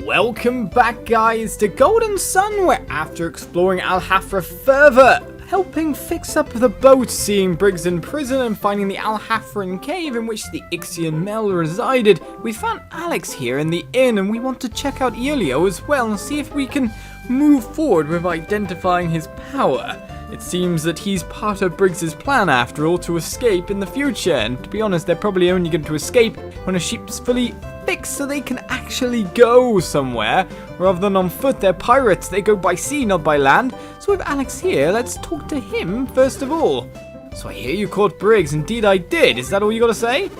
Welcome back, guys, to Golden Sun, where after exploring Alhafra further, helping fix up the boat, seeing Briggs in prison, and finding the Alhafran cave in which the Ixian Mel resided, we found Alex here in the inn, and we want to check out Elio as well and see if we can move forward with identifying his power. It seems that he's part of Briggs's plan, after all, to escape in the future, and to be honest, they're probably only going to escape when a ship's fully fixed so they can actually go somewhere. Rather than on foot, they're pirates. They go by sea, not by land. So with Alex here, let's talk to him first of all. So I hear you caught Briggs. Indeed I did. Is that all you got to say?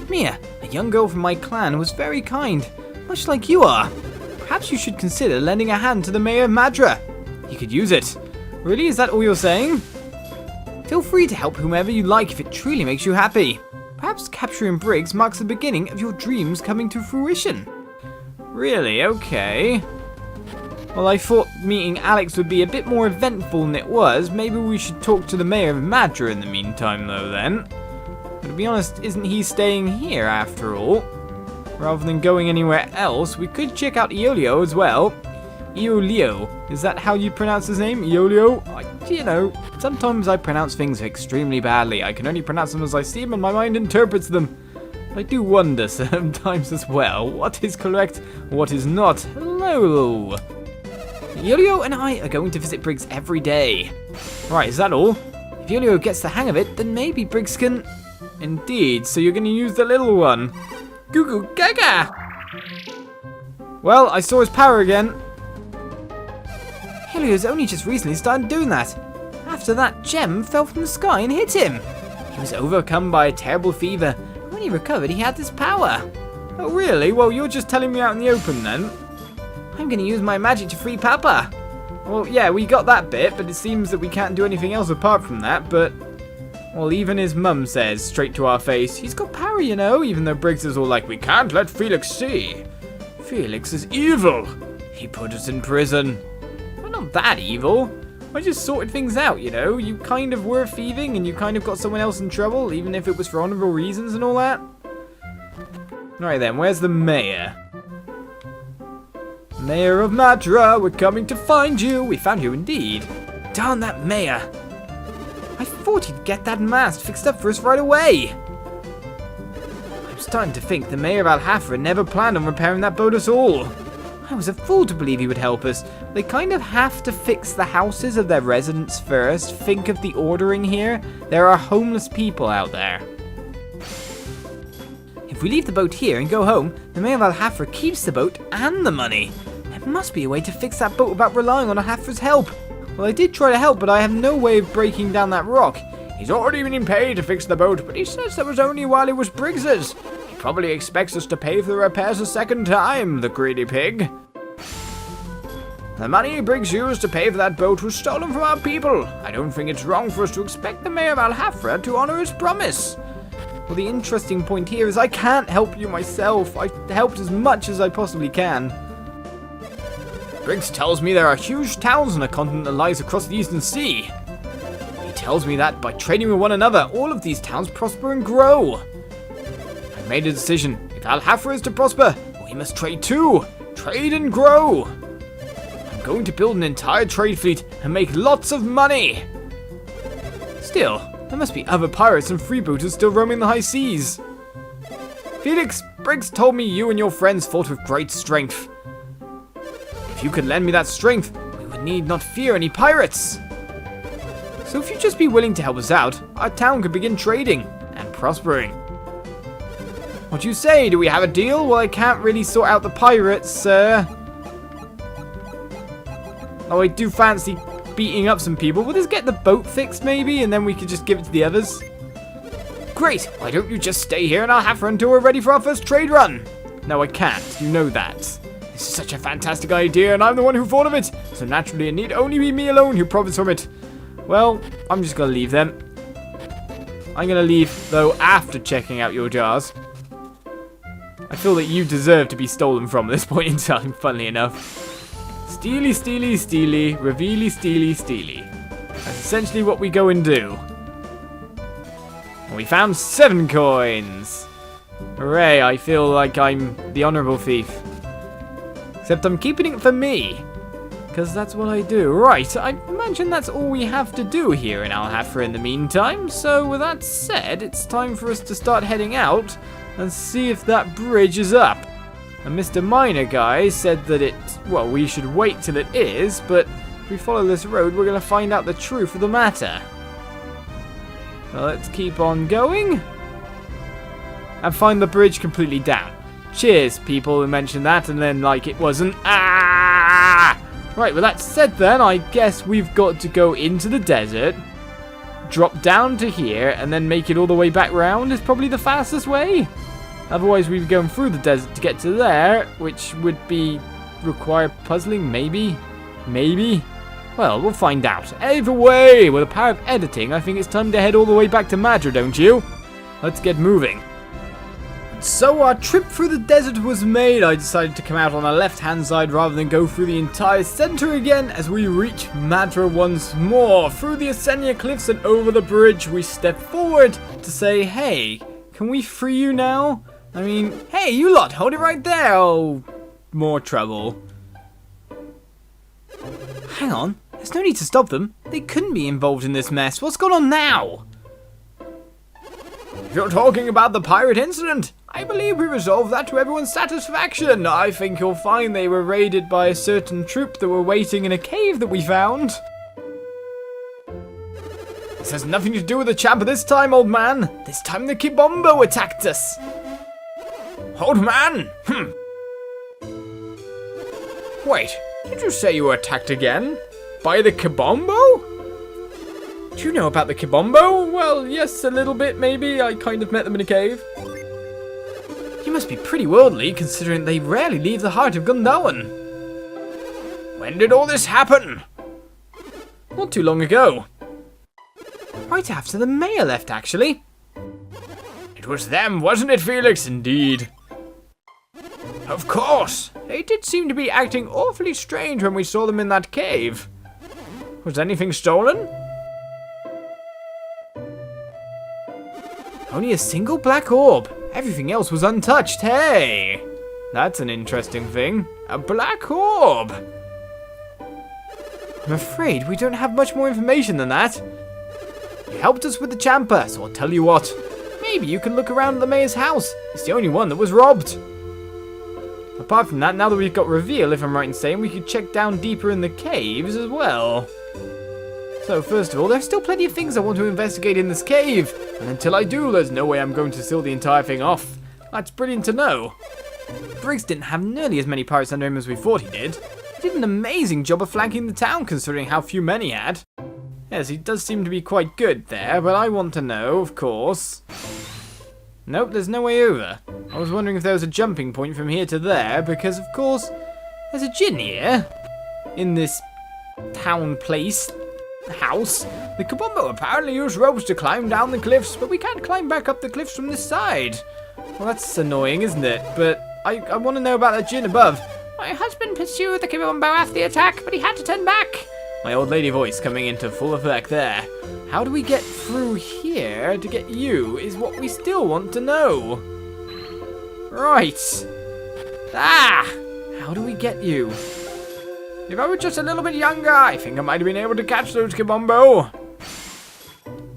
Mia, a young girl from my clan, was very kind, much like you are. Perhaps you should consider lending a hand to the mayor of Madra. He could use it. Really? Is that all you're saying? Feel free to help whomever you like if it truly makes you happy. Perhaps capturing Briggs marks the beginning of your dreams coming to fruition. Really? Okay. Well, I thought meeting Alex would be a bit more eventful than it was. Maybe we should talk to the mayor of Madra in the meantime, though, then. But to be honest, isn't he staying here after all? Rather than going anywhere else, we could check out Iolio as well. Iolio. Is that how you pronounce his name? Iolio? You know, sometimes I pronounce things extremely badly. I can only pronounce them as I see them and my mind interprets them. I do wonder sometimes as well, what is correct, what is not. Hello. Iolio and I are going to visit Briggs every day. Right, is that all? If Iolio gets the hang of it, then maybe Briggs can... Indeed, so you're going to use the little one. Goo goo gaga! Well, I saw his power again. Helio's only just recently started doing that. After that gem fell from the sky and hit him. He was overcome by a terrible fever. When he recovered, he had this power. Oh really? Well, you're just telling me out in the open then. I'm going to use my magic to free Papa. Well, yeah, we got that bit, but it seems that we can't do anything else apart from that, but... Well, even his mum says, straight to our face, he's got power, you know, even though Briggs is all like, we can't let Felix see. Felix is evil. He put us in prison. Not that evil. I just sorted things out, you know. You kind of were thieving and you kind of got someone else in trouble, even if it was for honourable reasons and all that. Alright then, where's the mayor? Mayor of Madra, we're coming to find you. We found you indeed. Darn that mayor. I thought he'd get that mast fixed up for us right away. I'm starting to think the mayor of Alhafra never planned on repairing that boat at all. I was a fool to believe he would help us. They kind of have to fix the houses of their residents first. Think of the ordering here. There are homeless people out there. If we leave the boat here and go home, the mayor of Alhafra keeps the boat and the money. There must be a way to fix that boat without relying on Alhafra's help. Well, I did try to help, but I have no way of breaking down that rock. He's already been paid to fix the boat, but he says that was only while it was Briggs's. Probably expects us to pay for the repairs a second time, the greedy pig. The money Briggs used to pay for that boat was stolen from our people. I don't think it's wrong for us to expect the mayor of Alhafra to honour his promise. Well, the interesting point here is I can't help you myself. I helped as much as I possibly can. Briggs tells me there are huge towns on a continent that lies across the Eastern Sea. He tells me that by trading with one another, all of these towns prosper and grow. I made a decision. If Alhafra is to prosper, we must trade too. Trade and grow. I'm going to build an entire trade fleet and make lots of money. Still, there must be other pirates and freebooters still roaming the high seas. Felix, Briggs told me you and your friends fought with great strength. If you could lend me that strength, we would need not fear any pirates. So if you'd just be willing to help us out, our town could begin trading and prospering. What do you say? Do we have a deal? Well, I can't really sort out the pirates, sir. Oh, I do fancy beating up some people. We'll just get the boat fixed, maybe, and then we could just give it to the others. Great! Why don't you just stay here and I'll have her until we're ready for our first trade run? No, I can't. You know that. This is such a fantastic idea, and I'm the one who thought of it. So naturally, it need only be me alone who profits from it. Well, I'm just going to leave them. I'm going to leave, though, after checking out your jars. I feel that you deserve to be stolen from at this point in time, funnily enough. Steely, steely, steely, revealy, steely, steely. That's essentially what we go and do. And we found 7 coins. Hooray, I feel like I'm the honourable thief. Except I'm keeping it for me. Because that's what I do. Right, I imagine that's all we have to do here in Alhafra in the meantime. So with that said, it's time for us to start heading out and see if that bridge is up. And Mr. Miner guy said that well, we should wait till it is, but if we follow this road, we're going to find out the truth of the matter. Well, let's keep on going. And find the bridge completely down. Cheers, people who mentioned that, and then, like, it wasn't. Ah! Right, with that said then, I guess we've got to go into the desert, drop down to here, and then make it all the way back round is probably the fastest way. Otherwise, we'd be going through the desert to get to there, which would require puzzling, maybe? Maybe? Well, we'll find out. Either way, with the power of editing, I think it's time to head all the way back to Madra, don't you? Let's get moving. So our trip through the desert was made. I decided to come out on the left-hand side rather than go through the entire center again as we reach Madra once more. Through the Ascenia cliffs and over the bridge, we step forward to say, hey, can we free you now? I mean, hey, you lot, hold it right there. Oh, more trouble. Hang on, there's no need to stop them. They couldn't be involved in this mess. What's going on now? If you're talking about the pirate incident, I believe we resolved that to everyone's satisfaction. I think you'll find they were raided by a certain troop that were waiting in a cave that we found. This has nothing to do with the champ this time, old man. This time the Kibombo attacked us. Old man? Wait, did you say you were attacked again? By the Kibombo? Do you know about the Kibombo? Well, yes, a little bit, maybe. I kind of met them in a cave. You must be pretty worldly, considering they rarely leave the heart of Gondawan. When did all this happen? Not too long ago. Right after the mayor left, actually. It was them, wasn't it, Felix? Indeed. Of course. They did seem to be acting awfully strange when we saw them in that cave. Was anything stolen? Only a single black orb. Everything else was untouched. Hey! That's an interesting thing. A black orb! I'm afraid we don't have much more information than that. You helped us with the champer, so I'll tell you what. Maybe you can look around at the mayor's house. It's the only one that was robbed. Apart from that, now that we've got reveal, if I'm right in saying, we could check down deeper in the caves as well. So first of all, there's still plenty of things I want to investigate in this cave. And until I do, there's no way I'm going to seal the entire thing off. That's brilliant to know. Briggs didn't have nearly as many pirates under him as we thought he did. He did an amazing job of flanking the town considering how few men he had. Yes, he does seem to be quite good there, but I want to know, of course. Nope, there's no way over. I was wondering if there was a jumping point from here to there, because of course, there's a djinn here. In this town place. House. The Kibombo apparently used ropes to climb down the cliffs, but we can't climb back up the cliffs from this side. Well, that's annoying, isn't it? But I want to know about that djinn above. My husband pursued the Kibombo after the attack, but he had to turn back. My old lady voice coming into full effect there. How do we get through here to get you is what we still want to know. Right. Ah! How do we get you? If I were just a little bit younger, I think I might have been able to catch those Kibombo.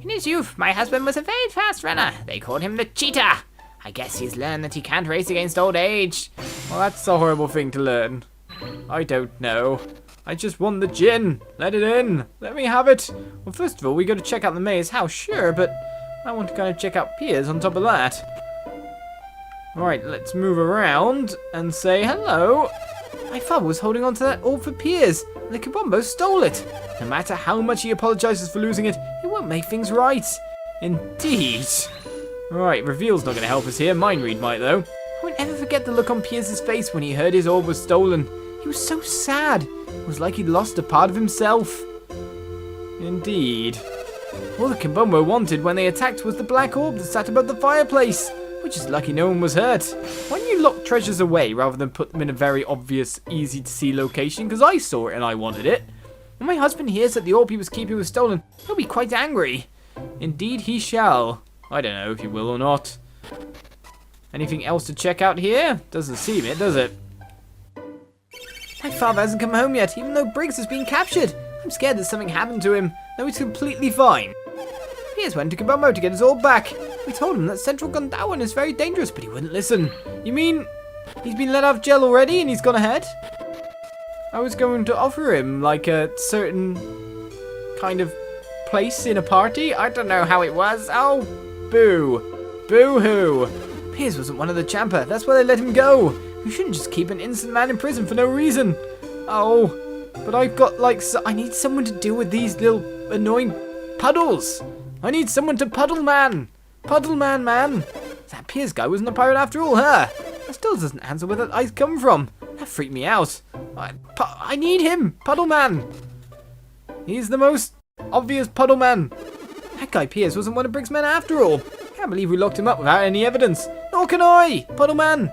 In his youth, my husband was a very fast runner. They called him the cheetah. I guess he's learned that he can't race against old age. Well, that's a horrible thing to learn. I don't know. I just want the djinn. Let it in. Let me have it. Well, first of all, we got to check out the mayor's house, sure, but I want to kind of check out Piers on top of that. Alright, let's move around and say hello. My father was holding on to that orb for Piers, and the Kibombo stole it. No matter how much he apologizes for losing it, it won't make things right. Indeed. Right, reveal's not going to help us here. Mind read might, though. I won't ever forget the look on Piers' face when he heard his orb was stolen. He was so sad. It was like he'd lost a part of himself. Indeed. All the Kibombo wanted when they attacked was the black orb that sat above the fireplace. We're just lucky no one was hurt. Why don't you lock treasures away rather than put them in a very obvious, easy-to-see location? Because I saw it and I wanted it. When my husband hears that the orb he was keeping was stolen, he'll be quite angry. Indeed he shall. I don't know if he will or not. Anything else to check out here? Doesn't seem it, does it? My father hasn't come home yet, even though Briggs has been captured. I'm scared that something happened to him. No, he's completely fine. Piers went to Kibombo to get us all back. We told him that Central Gondawan is very dangerous, but he wouldn't listen. You mean he's been let out of jail already and he's gone ahead? I was going to offer him, like, a certain kind of place in a party. I don't know how it was. Oh, boo. Boo-hoo. Piers wasn't one of the Champa. That's why they let him go. You shouldn't just keep an innocent man in prison for no reason. Oh, but I've got, like, I need someone to deal with these little annoying puddles. I need someone to puddle man. Puddle man. That Piers guy wasn't a pirate after all, huh? That still doesn't answer where that ice come from. That freaked me out. I need him, puddle man. He's the most obvious puddle man. That guy Piers wasn't one of Briggs' men after all. Can't believe we locked him up without any evidence. Nor can I, puddle man.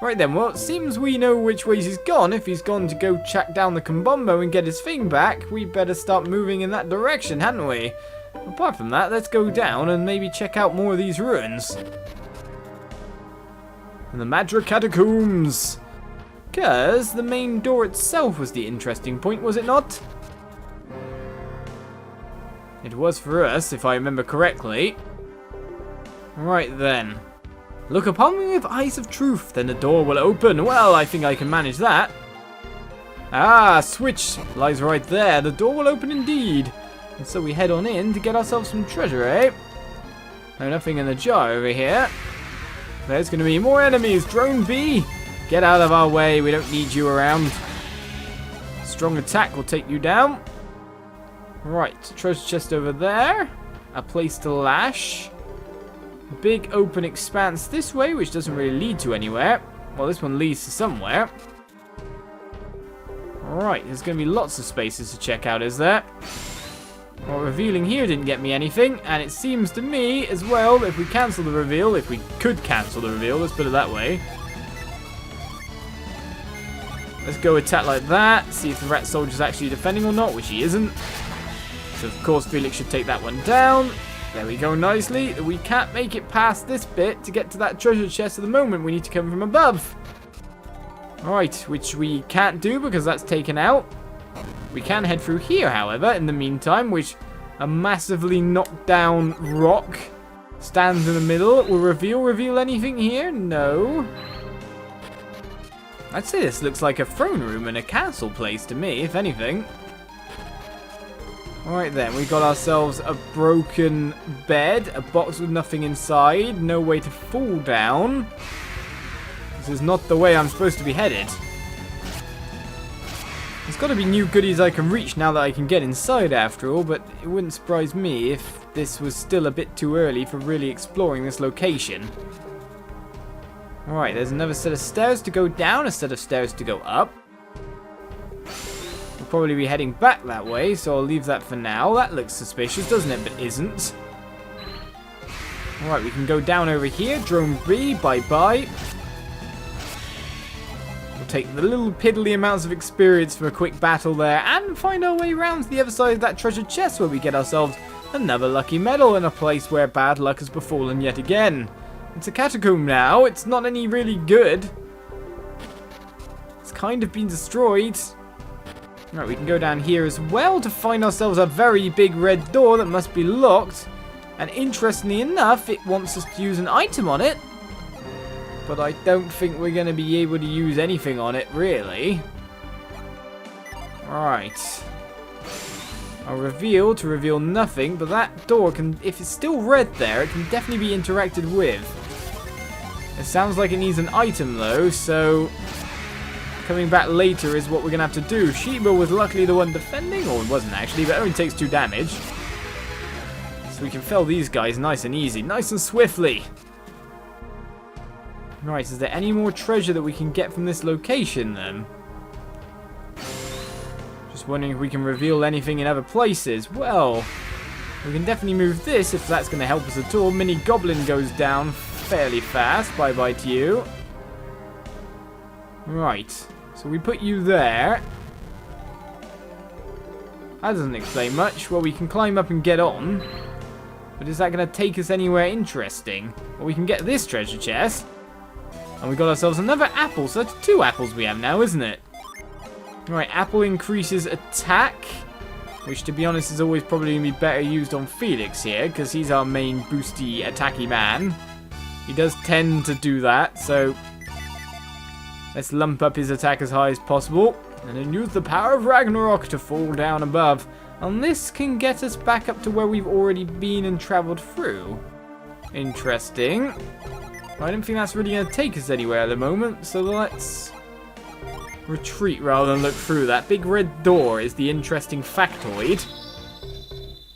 Right then, well, it seems we know which ways he's gone. If he's gone to go track down the Kibombo and get his thing back, we better start moving in that direction, hadn't we? Apart from that, let's go down and maybe check out more of these ruins. And the Madra Catacombs. Because the main door itself was the interesting point, was it not? It was for us, if I remember correctly. Right then. Look upon me with eyes of truth, then the door will open. Well, I think I can manage that. Ah, switch lies right there. The door will open indeed. And so we head on in to get ourselves some treasure, eh? No, nothing in the jar over here. There's going to be more enemies. Drone B, get out of our way. We don't need you around. Strong attack will take you down. Right, treasure chest over there. A place to lash. Big open expanse this way, which doesn't really lead to anywhere. Well, this one leads to somewhere. Alright, there's going to be lots of spaces to check out, is there? Well, revealing here didn't get me anything, and it seems to me as well that if we cancel the reveal, if we could cancel the reveal, let's put it that way. Let's go attack like that, see if the rat soldier's actually defending or not, which he isn't. So of course Felix should take that one down. There we go nicely. We can't make it past this bit to get to that treasure chest at the moment. We need to come from above. Alright, which we can't do because that's taken out. We can head through here, however, in the meantime, which a massively knocked down rock stands in the middle. Will reveal anything here? No. I'd say this looks like a throne room in a castle place to me, if anything. Alright then, we got ourselves a broken bed, a box with nothing inside, no way to fall down. This is not the way I'm supposed to be headed. There's got to be new goodies I can reach now that I can get inside after all, but it wouldn't surprise me if this was still a bit too early for really exploring this location. Alright, there's another set of stairs to go down, a set of stairs to go up. We'll probably be heading back that way, so I'll leave that for now. That looks suspicious, doesn't it? But isn't. Alright, we can go down over here. Drone B, bye-bye. We'll take the little piddly amounts of experience from a quick battle there and find our way around to the other side of that treasure chest where we get ourselves another lucky medal in a place where bad luck has befallen yet again. It's a catacomb now. It's not any really good. It's kind of been destroyed. Right, we can go down here as well to find ourselves a very big red door that must be locked. And interestingly enough, it wants us to use an item on it. But I don't think we're going to be able to use anything on it, really. Right. I'll reveal to reveal nothing, but that door can, if it's still red there, it can definitely be interacted with. It sounds like it needs an item though, so coming back later is what we're going to have to do. Sheba was luckily the one defending, or it wasn't actually, but it only takes 2 damage. So we can fell these guys nice and easy, nice and swiftly. Right, is there any more treasure that we can get from this location then? Just wondering if we can reveal anything in other places. Well, we can definitely move this if that's going to help us at all. Mini Goblin goes down fairly fast. Bye-bye to you. Right, so we put you there. That doesn't explain much. Well, we can climb up and get on. But is that going to take us anywhere interesting? Well, we can get this treasure chest. And we got ourselves another apple, so that's 2 apples we have now, isn't it? Right, apple increases attack, which to be honest is always probably going to be better used on Felix here, because he's our main boosty, attacky man. He does tend to do that, so let's lump up his attack as high as possible, and then use the power of Ragnarok to fall down above. And this can get us back up to where we've already been and travelled through. Interesting. I don't think that's really going to take us anywhere at the moment, so let's retreat rather than look through. That big red door is the interesting factoid.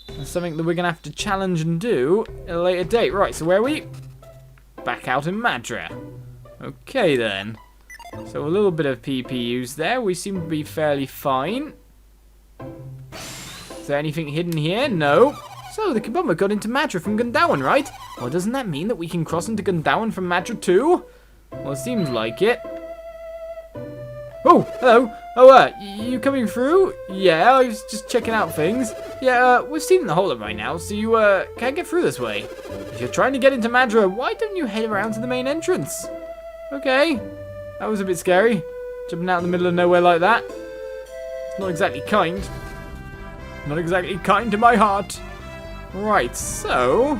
It's something that we're going to have to challenge and do at a later date. Right, so where are we? Back out in Madra. Okay then. So a little bit of PPUs there. We seem to be fairly fine. Is there anything hidden here? No. So the Kibombo got into Madra from Gundawan, right? Well, doesn't that mean that we can cross into Gundawan from Madra too? Well, it seems like it. Oh, hello. Oh, you coming through? Yeah, I was just checking out things. Yeah, we've seen the hole right now, so you, can't get through this way. If you're trying to get into Madra, why don't you head around to the main entrance? Okay. That was a bit scary. Jumping out in the middle of nowhere like that. It's not exactly kind. Not exactly kind to my heart. Right, so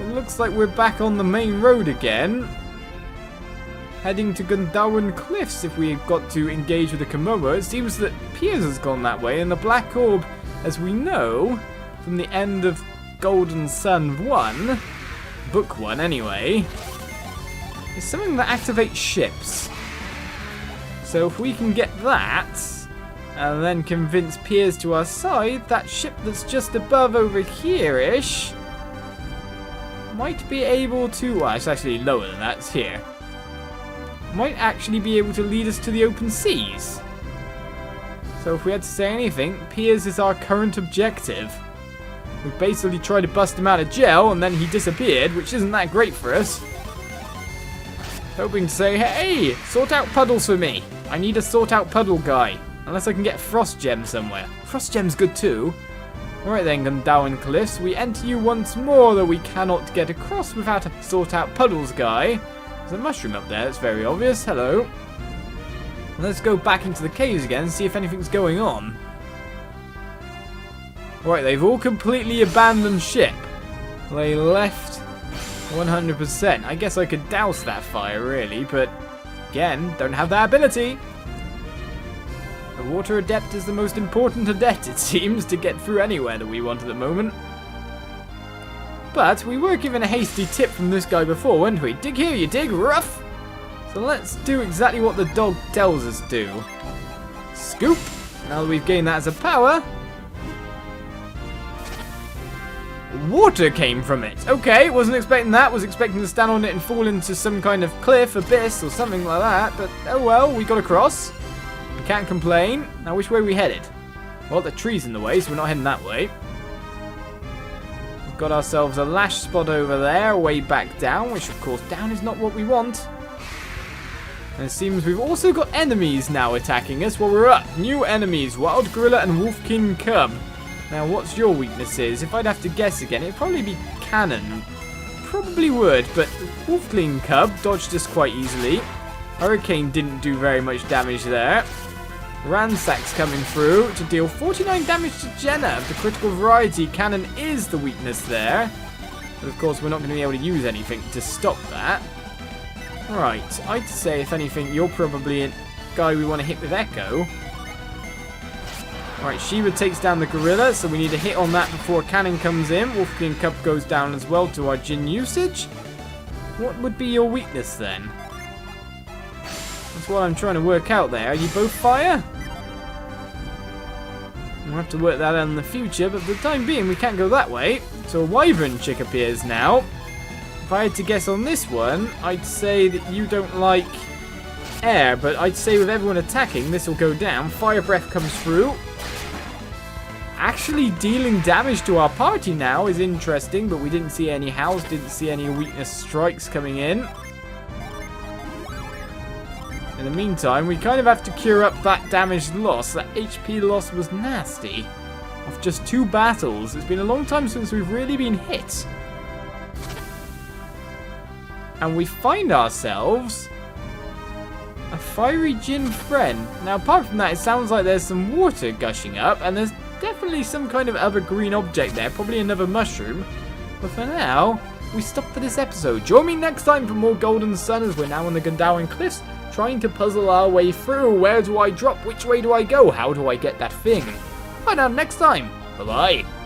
it looks like we're back on the main road again. Heading to Gundawan Cliffs if we've got to engage with the Kibombo. It seems that Piers has gone that way, and the Black Orb, as we know, from the end of Golden Sun 1, Book 1 anyway, is something that activates ships. So if we can get that, and then convince Piers to our side, that ship that's just above over here-ish might be able to... Well, it's actually lower than that. It's here. Might actually be able to lead us to the open seas. So if we had to say anything, Piers is our current objective. We basically tried to bust him out of jail, and then he disappeared, which isn't that great for us. Hoping to say, hey, sort out puddles for me. I need a sort out puddle guy. Unless I can get Frost Gem somewhere. Frost Gem's good too. Alright then, Gundawan Cliffs. We enter you once more, though we cannot get across without a sort out puddles guy. There's a mushroom up there, it's very obvious. Hello. Let's go back into the caves again and see if anything's going on. Right, they've all completely abandoned ship. They left 100%. I guess I could douse that fire, really, but again, don't have that ability. The Water Adept is the most important adept, it seems, to get through anywhere that we want at the moment. But we were given a hasty tip from this guy before, weren't we? Dig here, you dig, rough! So let's do exactly what the dog tells us to do. Scoop! Now that we've gained that as a power, water came from it. Okay, wasn't expecting that. Was expecting to stand on it and fall into some kind of cliff, abyss, or something like that. But oh well, we got across. We can't complain. Now, which way are we headed? Well, the tree's in the way, so we're not heading that way. We've got ourselves a lash spot over there, way back down, which of course down is not what we want. And it seems we've also got enemies now attacking us while we're up. New enemies, Wild Gorilla and Wolf King Cub. Now, what's your weaknesses? If I'd have to guess again, it'd probably be Cannon. Probably would, but Wolf King Cub dodged us quite easily. Hurricane didn't do very much damage there. Ransack's coming through to deal 49 damage to Jenna. Of the critical variety, Cannon is the weakness there. But of course, we're not going to be able to use anything to stop that. Right, I'd say, if anything, you're probably a guy we want to hit with Echo. Alright, Shiva takes down the gorilla, so we need a hit on that before Cannon comes in. Wolf King Cub goes down as well to our Jin usage. What would be your weakness then? That's what I'm trying to work out there. Are you both fire? We'll have to work that out in the future, but for the time being we can't go that way. So a wyvern chick appears now. If I had to guess on this one, I'd say that you don't like air, but I'd say with everyone attacking, this will go down. Fire breath comes through. Actually dealing damage to our party now is interesting, but we didn't see any howls, didn't see any weakness strikes coming in. In the meantime, we kind of have to cure up that damage loss. That HP loss was nasty. Of just 2 battles. It's been a long time since we've really been hit. And we find ourselves A fiery gin friend. Now, apart from that, it sounds like there's some water gushing up, and there's definitely some kind of other green object there, probably another mushroom. But for now, we stop for this episode. Join me next time for more Golden Sun as we're now on the Gandarian Cliffs, trying to puzzle our way through. Where do I drop? Which way do I go? How do I get that thing? Find out next time. Bye-bye.